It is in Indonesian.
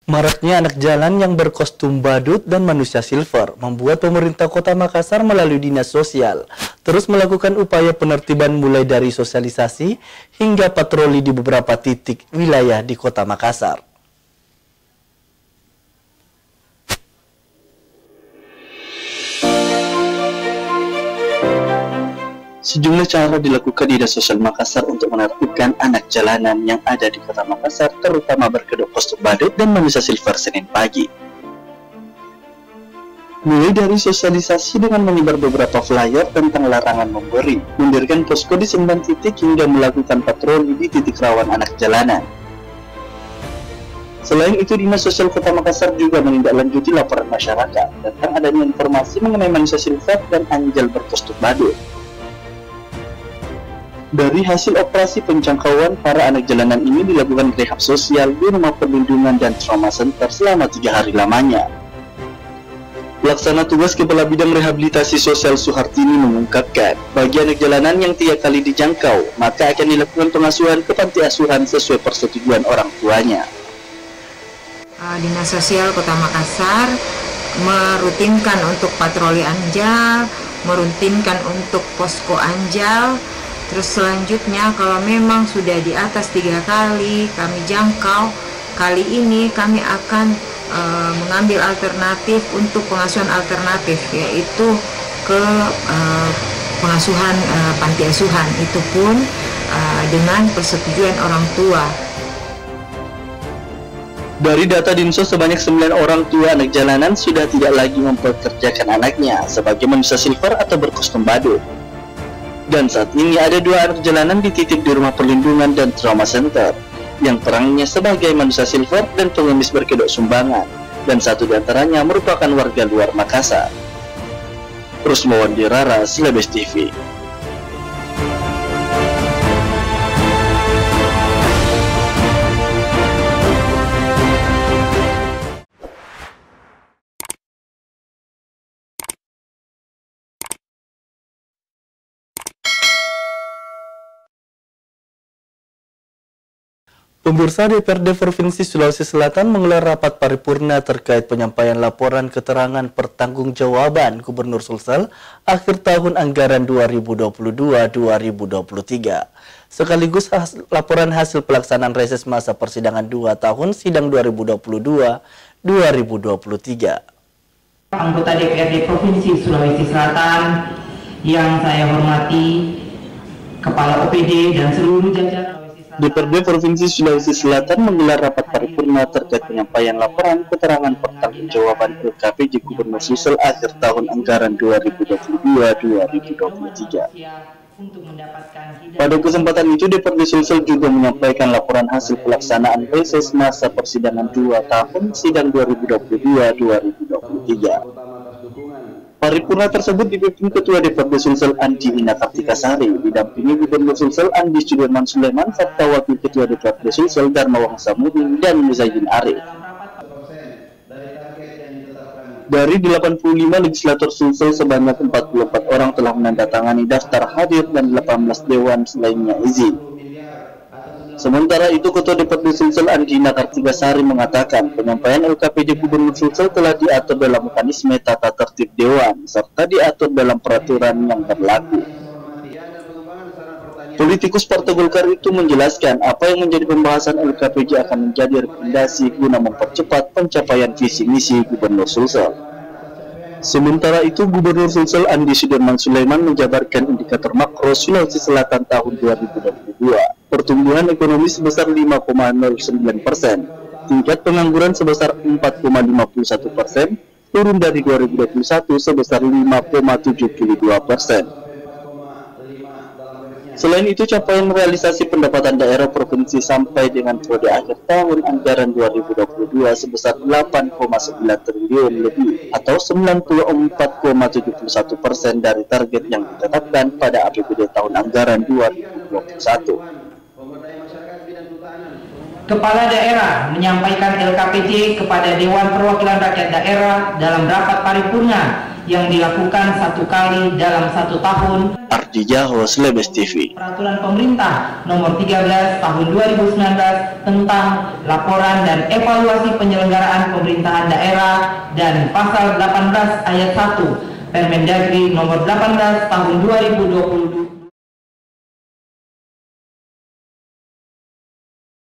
Maraknya anak jalan yang berkostum badut dan manusia silver membuat pemerintah Kota Makassar melalui Dinas Sosial terus melakukan upaya penertiban mulai dari sosialisasi hingga patroli di beberapa titik wilayah di Kota Makassar. Sejumlah cara dilakukan Dinas Sosial Makassar untuk menertibkan anak jalanan yang ada di Kota Makassar, terutama berkedok kostum badut dan manusia silver Senin pagi. Mulai dari sosialisasi dengan menyebar beberapa flyer tentang larangan memberi, mendirikan posko di 9 titik hingga melakukan patroli di titik rawan anak jalanan. Selain itu, Dinas Sosial Kota Makassar juga menindaklanjuti laporan masyarakat tentang adanya informasi mengenai manusia silver dan anjal berkostum badut. Dari hasil operasi penjangkauan, para anak jalanan ini dilakukan rehab sosial di rumah perlindungan dan trauma center selama 3 hari lamanya. Pelaksana tugas Kepala Bidang Rehabilitasi Sosial Suhartini mengungkapkan, bagi anak jalanan yang 3 kali dijangkau, maka akan dilakukan pengasuhan ke panti asuhan sesuai persetujuan orang tuanya. Dinas Sosial Kota Makassar merutinkan untuk patroli anjal, merutinkan untuk posko anjal. Terus selanjutnya kalau memang sudah di atas 3 kali kami jangkau, kali ini kami akan mengambil alternatif untuk pengasuhan alternatif, yaitu ke pengasuhan panti asuhan, itu pun dengan persetujuan orang tua. Dari data Dinsos, sebanyak 9 orang tua anak jalanan sudah tidak lagi mempekerjakan anaknya sebagai manusia silver atau berkostum badut. Dan saat ini ada 2 anak jalanan dititip di rumah perlindungan dan trauma center yang perannya sebagai manusia silver dan pengemis berkedok sumbangan, dan 1 diantaranya merupakan warga luar Makassar. Rusmawandi Rara, Slebes TV. Pemirsa, DPRD Provinsi Sulawesi Selatan menggelar rapat paripurna terkait penyampaian laporan keterangan pertanggungjawaban Gubernur Sulsel akhir tahun anggaran 2022-2023, sekaligus laporan hasil pelaksanaan reses masa persidangan 2 tahun sidang 2022-2023. Anggota DPRD Provinsi Sulawesi Selatan yang saya hormati, Kepala OPD dan seluruh jajaran DPRD Provinsi Sulawesi Selatan menggelar rapat paripurna terkait penyampaian laporan keterangan pertanggungjawaban LKPJ Gubernur Sulsel akhir tahun anggaran 2022-2023. Pada kesempatan itu, DPRD Sulsel juga menyampaikan laporan hasil pelaksanaan reses masa persidangan 2 tahun sidang 2022-2023. Paripurna tersebut dipimpin Ketua DPRD Sulsel Andi Ina Kartikasari, didampingi Gubernur Sulsel Andi Sudirman Sulaiman serta Wakil Ketua DPRD Sulsel Dharma Wangsamudin dan Muzayyid Arif. Dari 85 legislator Sulsel, sebanyak 44 orang telah menandatangani daftar hadir dan 18 dewan lainnya izin. Sementara itu, Ketua DPRD Sulsel Andi Ina Kartikasari mengatakan penyampaian LKPJ Gubernur Sulsel telah diatur dalam mekanisme tata tertib dewan serta diatur dalam peraturan yang berlaku. Politikus Partai Golkar itu menjelaskan apa yang menjadi pembahasan LKPJ akan menjadi rekomendasi guna mempercepat pencapaian visi misi Gubernur Sulsel. Sementara itu, Gubernur Sulsel Andi Sudirman Sulaiman menjabarkan indikator makro Sulawesi Selatan tahun 2022. Pertumbuhan ekonomi sebesar 5,09%, tingkat pengangguran sebesar 4,51%, turun dari 2021 sebesar 5,72%. Selain itu, capaian realisasi pendapatan daerah provinsi sampai dengan periode akhir tahun anggaran 2022 sebesar 8,9 triliun lebih atau 94,71% dari target yang ditetapkan pada APBD tahun anggaran 2021. Kepala daerah menyampaikan LKPJ kepada Dewan Perwakilan Rakyat Daerah dalam rapat paripurna yang dilakukan 1 kali dalam 1 tahun. Ardi Jaho, Slebes TV. Peraturan Pemerintah Nomor 13 Tahun 2019 tentang laporan dan evaluasi penyelenggaraan pemerintahan daerah dan Pasal 18 Ayat 1 Permendagri Nomor 18 Tahun 2022.